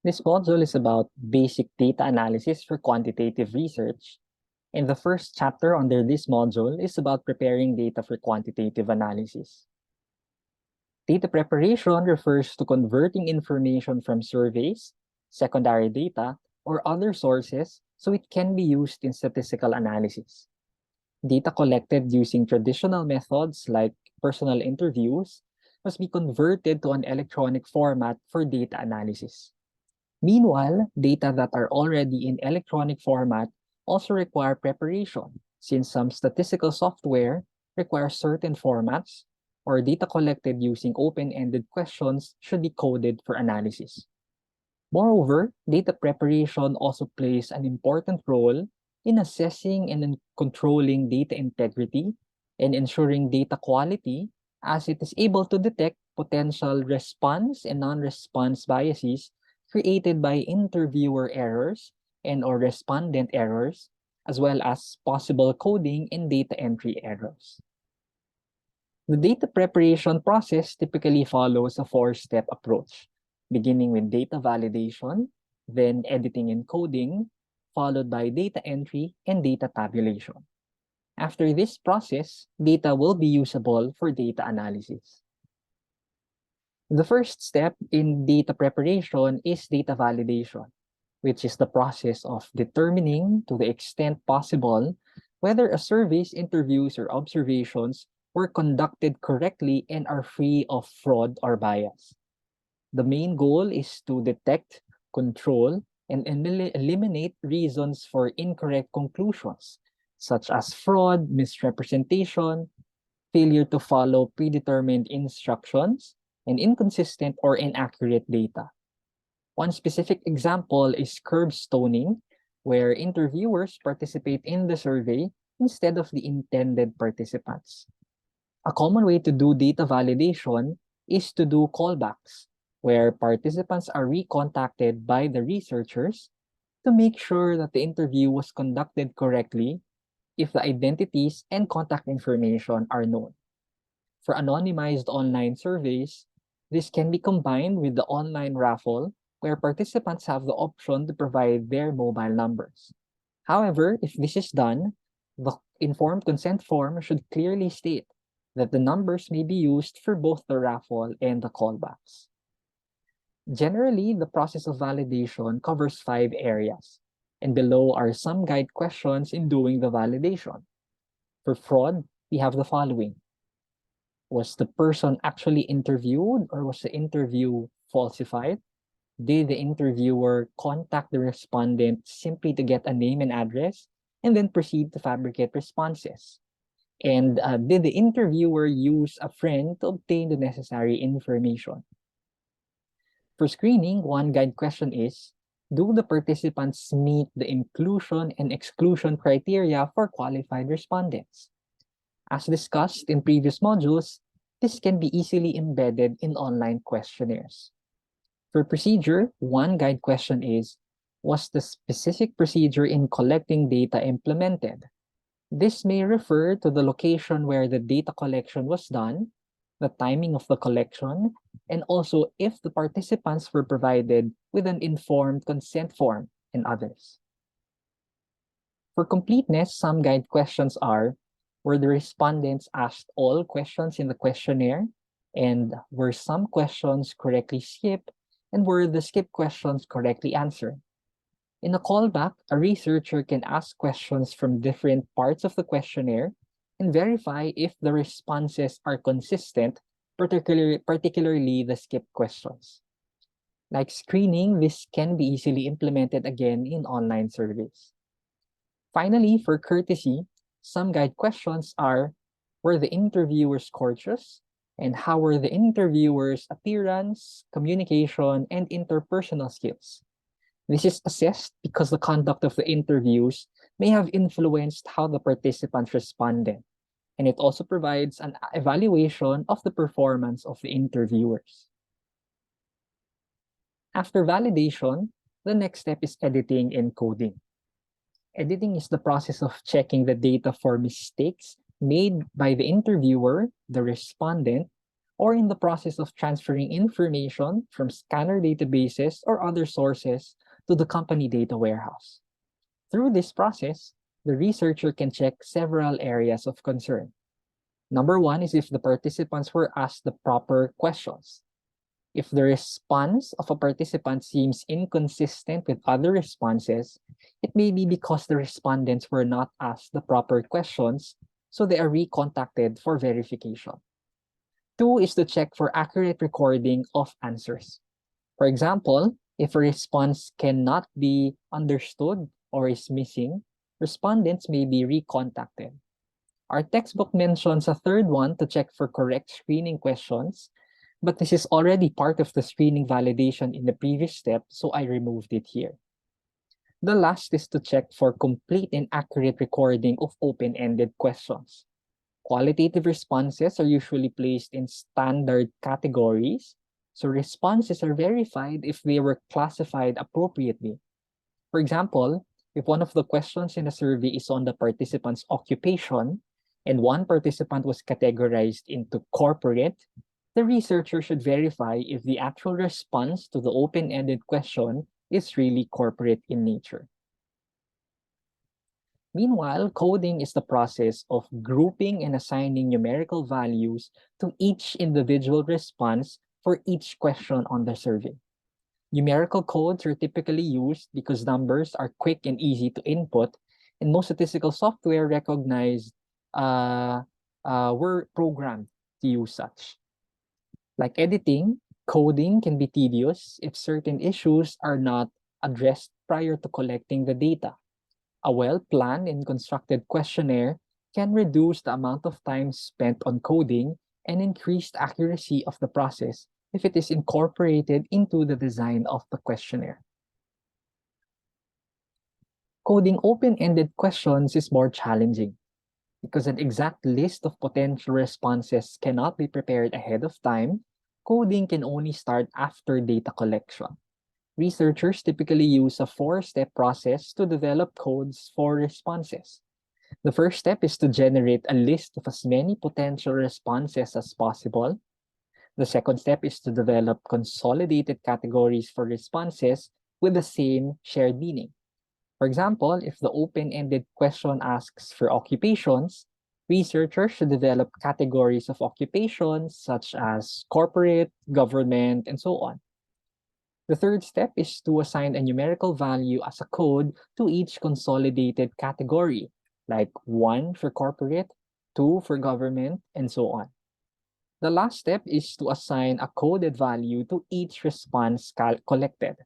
This module is about basic data analysis for quantitative research, and the first chapter under this module is about preparing data for quantitative analysis. Data preparation refers to converting information from surveys, secondary data, or other sources so it can be used in statistical analysis. Data collected using traditional methods like personal interviews must be converted to an electronic format for data analysis. Meanwhile, data that are already in electronic format also require preparation, since some statistical software requires certain formats, or data collected using open-ended questions should be coded for analysis. Moreover, data preparation also plays an important role in assessing and in controlling data integrity and ensuring data quality, as it is able to detect potential response and non-response biases created by interviewer errors and/or respondent errors, as well as possible coding and data entry errors. The data preparation process typically follows a four-step approach, beginning with data validation, then editing and coding, followed by data entry and data tabulation. After this process, data will be usable for data analysis. The first step in data preparation is data validation, which is the process of determining to the extent possible whether a survey's interviews or observations were conducted correctly and are free of fraud or bias. The main goal is to detect, control, and eliminate reasons for incorrect conclusions, such as fraud, misrepresentation, failure to follow predetermined instructions, and inconsistent or inaccurate data. One specific example is curb stoning, where interviewers participate in the survey instead of the intended participants. A common way to do data validation is to do callbacks, where participants are recontacted by the researchers to make sure that the interview was conducted correctly if the identities and contact information are known. For anonymized online surveys, this can be combined with the online raffle, where participants have the option to provide their mobile numbers. However, if this is done, the informed consent form should clearly state that the numbers may be used for both the raffle and the callbacks. Generally, the process of validation covers 5 areas, and below are some guide questions in doing the validation. For fraud, we have the following. Was the person actually interviewed, or was the interview falsified? Did the interviewer contact the respondent simply to get a name and address and then proceed to fabricate responses? And did the interviewer use a friend to obtain the necessary information? For screening, one guide question is, do the participants meet the inclusion and exclusion criteria for qualified respondents? As discussed in previous modules, this can be easily embedded in online questionnaires. For procedure, one guide question is, was the specific procedure in collecting data implemented? This may refer to the location where the data collection was done, the timing of the collection, and also if the participants were provided with an informed consent form and others. For completeness, some guide questions are, were the respondents asked all questions in the questionnaire? And were some questions correctly skipped? And were the skipped questions correctly answered? In a callback, a researcher can ask questions from different parts of the questionnaire and verify if the responses are consistent, particularly the skipped questions. Like screening, this can be easily implemented again in online surveys. Finally, for courtesy, some guide questions are, were the interviewers courteous? And how were the interviewers' appearance, communication, and interpersonal skills? This is assessed because the conduct of the interviews may have influenced how the participants responded, and it also provides an evaluation of the performance of the interviewers. After validation, the next step is editing and coding. Editing is the process of checking the data for mistakes made by the interviewer, the respondent, or in the process of transferring information from scanner databases or other sources to the company data warehouse. Through this process, the researcher can check several areas of concern. Number one is if the participants were asked the proper questions. If the response of a participant seems inconsistent with other responses, it may be because the respondents were not asked the proper questions, so they are recontacted for verification. Two is to check for accurate recording of answers. For example, if a response cannot be understood or is missing, respondents may be recontacted. Our textbook mentions a third one to check for correct screening questions, but this is already part of the screening validation in the previous step, so I removed it here. The last is to check for complete and accurate recording of open-ended questions. Qualitative responses are usually placed in standard categories, so responses are verified if they were classified appropriately. For example, if one of the questions in a survey is on the participant's occupation, and one participant was categorized into corporate, the researcher should verify if the actual response to the open-ended question is really corporate in nature. Meanwhile, coding is the process of grouping and assigning numerical values to each individual response for each question on the survey. Numerical codes are typically used because numbers are quick and easy to input, and most statistical software recognized were programmed to use such. Like editing, coding can be tedious if certain issues are not addressed prior to collecting the data. A well-planned and constructed questionnaire can reduce the amount of time spent on coding and increase the accuracy of the process if it is incorporated into the design of the questionnaire. Coding open-ended questions is more challenging because an exact list of potential responses cannot be prepared ahead of time. Coding can only start after data collection. Researchers typically use a four-step process to develop codes for responses. The first step is to generate a list of as many potential responses as possible. The second step is to develop consolidated categories for responses with the same shared meaning. For example, if the open-ended question asks for occupations, researchers should develop categories of occupations such as corporate, government, and so on. The third step is to assign a numerical value as a code to each consolidated category, like 1 for corporate, 2 for government, and so on. The last step is to assign a coded value to each response collected.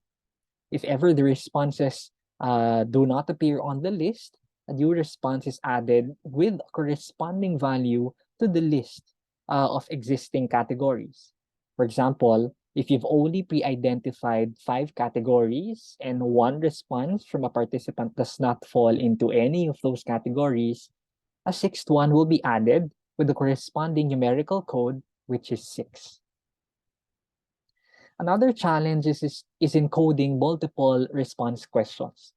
If ever the responses do not appear on the list, a new response is added with a corresponding value to the list of existing categories. For example, if you've only pre-identified 5 categories and one response from a participant does not fall into any of those categories, a sixth one will be added with the corresponding numerical code, which is 6. Another challenge is encoding multiple response questions.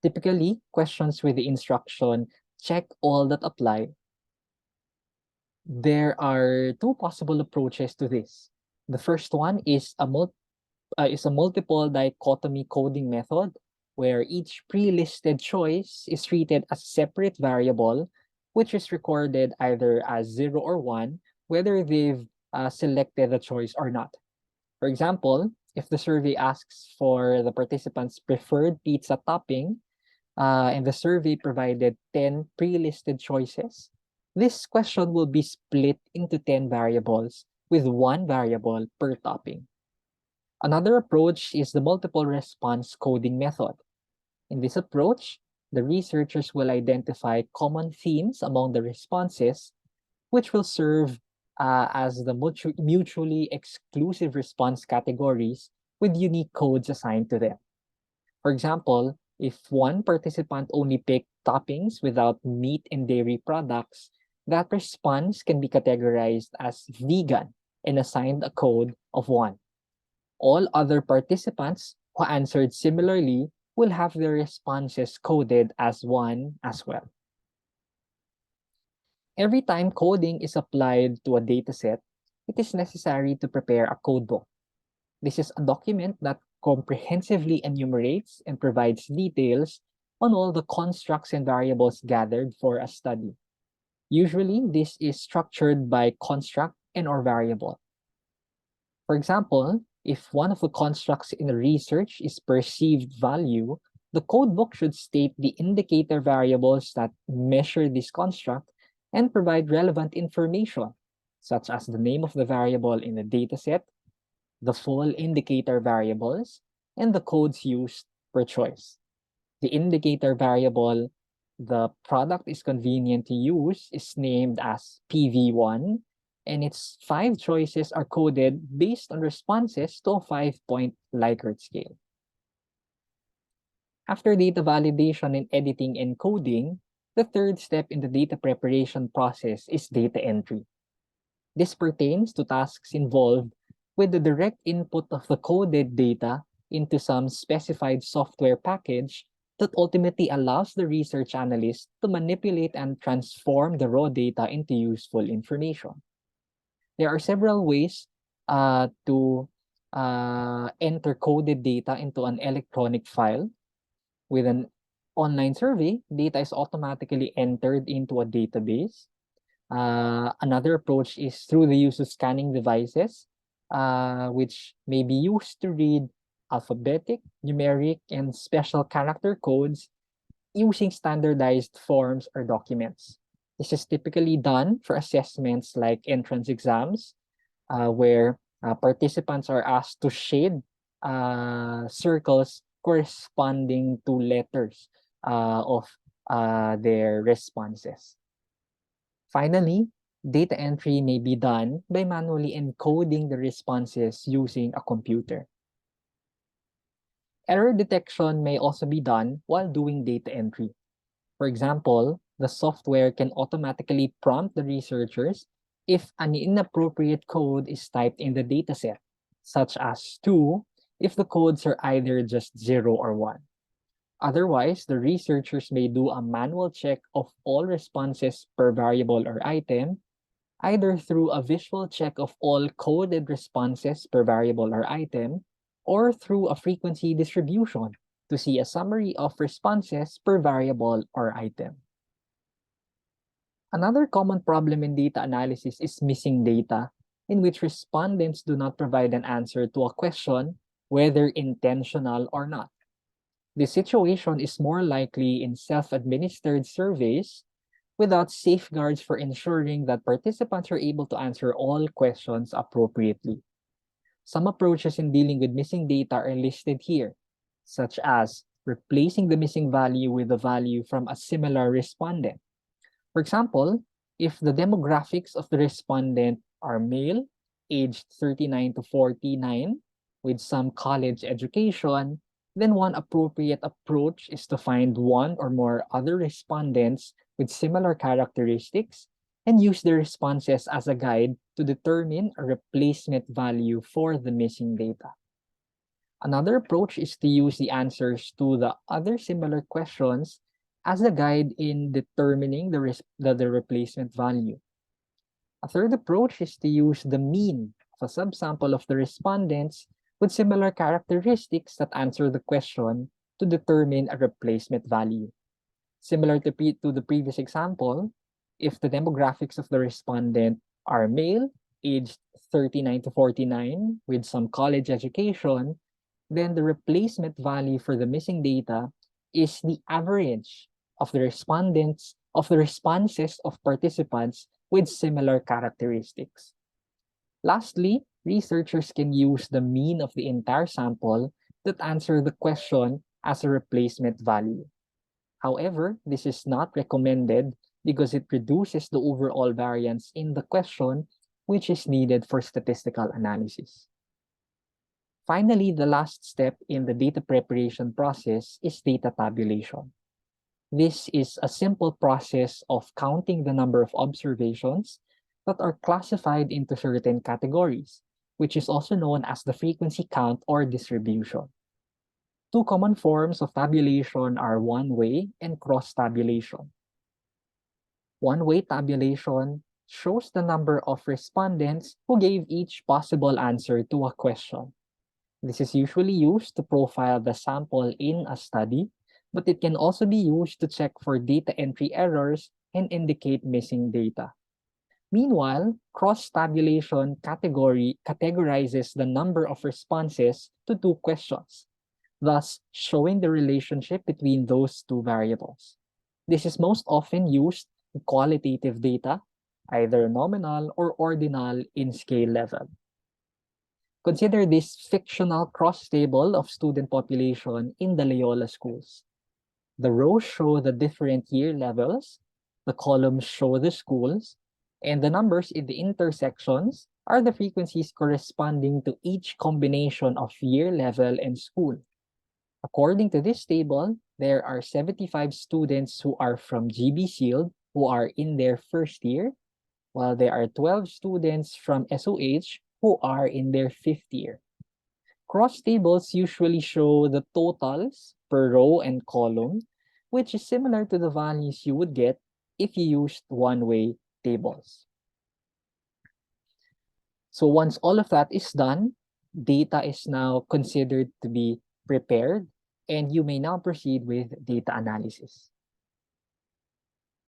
Typically, questions with the instruction, check all that apply. There are 2 possible approaches to this. The first one is a multiple dichotomy coding method, where each pre-listed choice is treated as a separate variable, which is recorded either as 0 or 1, whether they've selected the choice or not. For example, if the survey asks for the participants' preferred pizza topping, and the survey provided 10 pre-listed choices, this question will be split into 10 variables with 1 variable per topping. Another approach is the multiple response coding method. In this approach, the researchers will identify common themes among the responses, which will serve as the mutually exclusive response categories with unique codes assigned to them. For example, if one participant only picked toppings without meat and dairy products, that response can be categorized as vegan and assigned a code of 1. All other participants who answered similarly will have their responses coded as 1 as well. Every time coding is applied to a dataset, it is necessary to prepare a codebook. This is a document that comprehensively enumerates and provides details on all the constructs and variables gathered for a study. Usually, this is structured by construct and/or variable. For example, if one of the constructs in a research is perceived value, the codebook should state the indicator variables that measure this construct and provide relevant information, such as the name of the variable in the dataset, the full indicator variables, and the codes used per choice. The indicator variable the product is convenient to use is named as PV1, and its 5 choices are coded based on responses to a 5-point Likert scale. After data validation and editing and coding, the third step in the data preparation process is data entry. This pertains to tasks involved with the direct input of the coded data into some specified software package that ultimately allows the research analyst to manipulate and transform the raw data into useful information. There are several ways to enter coded data into an electronic file. With an online survey, data is automatically entered into a database. Another approach is through the use of scanning devices, which may be used to read alphabetic, numeric, and special character codes using standardized forms or documents. This is typically done for assessments like entrance exams, where participants are asked to shade circles corresponding to letters of their responses. Finally, data entry may be done by manually encoding the responses using a computer. Error detection may also be done while doing data entry. For example, the software can automatically prompt the researchers if an inappropriate code is typed in the dataset, such as 2 if the codes are either just 0 or 1. Otherwise, the researchers may do a manual check of all responses per variable or item, either through a visual check of all coded responses per variable or item, or through a frequency distribution to see a summary of responses per variable or item. Another common problem in data analysis is missing data, in which respondents do not provide an answer to a question, whether intentional or not. This situation is more likely in self-administered surveys without safeguards for ensuring that participants are able to answer all questions appropriately. Some approaches in dealing with missing data are listed here, such as replacing the missing value with a value from a similar respondent. For example, if the demographics of the respondent are male, aged 39 to 49, with some college education, then one appropriate approach is to find one or more other respondents with similar characteristics and use the responses as a guide to determine a replacement value for the missing data. Another approach is to use the answers to the other similar questions as a guide in determining the replacement value. A third approach is to use the mean of a subsample of the respondents with similar characteristics that answer the question to determine a replacement value. Similar to the previous example, if the demographics of the respondent are male, aged 39 to 49, with some college education, then the replacement value for the missing data is the average of the responses of participants with similar characteristics. Lastly, researchers can use the mean of the entire sample that answer the question as a replacement value. However, this is not recommended because it reduces the overall variance in the question, which is needed for statistical analysis. Finally, the last step in the data preparation process is data tabulation. This is a simple process of counting the number of observations that are classified into certain categories, which is also known as the frequency count or distribution. Two common forms of tabulation are one-way and cross-tabulation. One-way tabulation shows the number of respondents who gave each possible answer to a question. This is usually used to profile the sample in a study, but it can also be used to check for data entry errors and indicate missing data. Meanwhile, cross-tabulation categorizes the number of responses to two questions, thus showing the relationship between those two variables. This is most often used in qualitative data, either nominal or ordinal in scale level. Consider this fictional cross-table of student population in the Loyola schools. The rows show the different year levels, the columns show the schools, and the numbers in the intersections are the frequencies corresponding to each combination of year level and school. According to this table, there are 75 students who are from GB Shield who are in their first year, while there are 12 students from SOH who are in their fifth year. Cross tables usually show the totals per row and column, which is similar to the values you would get if you used one-way tables. So once all of that is done, data is now considered to be prepared, and you may now proceed with data analysis.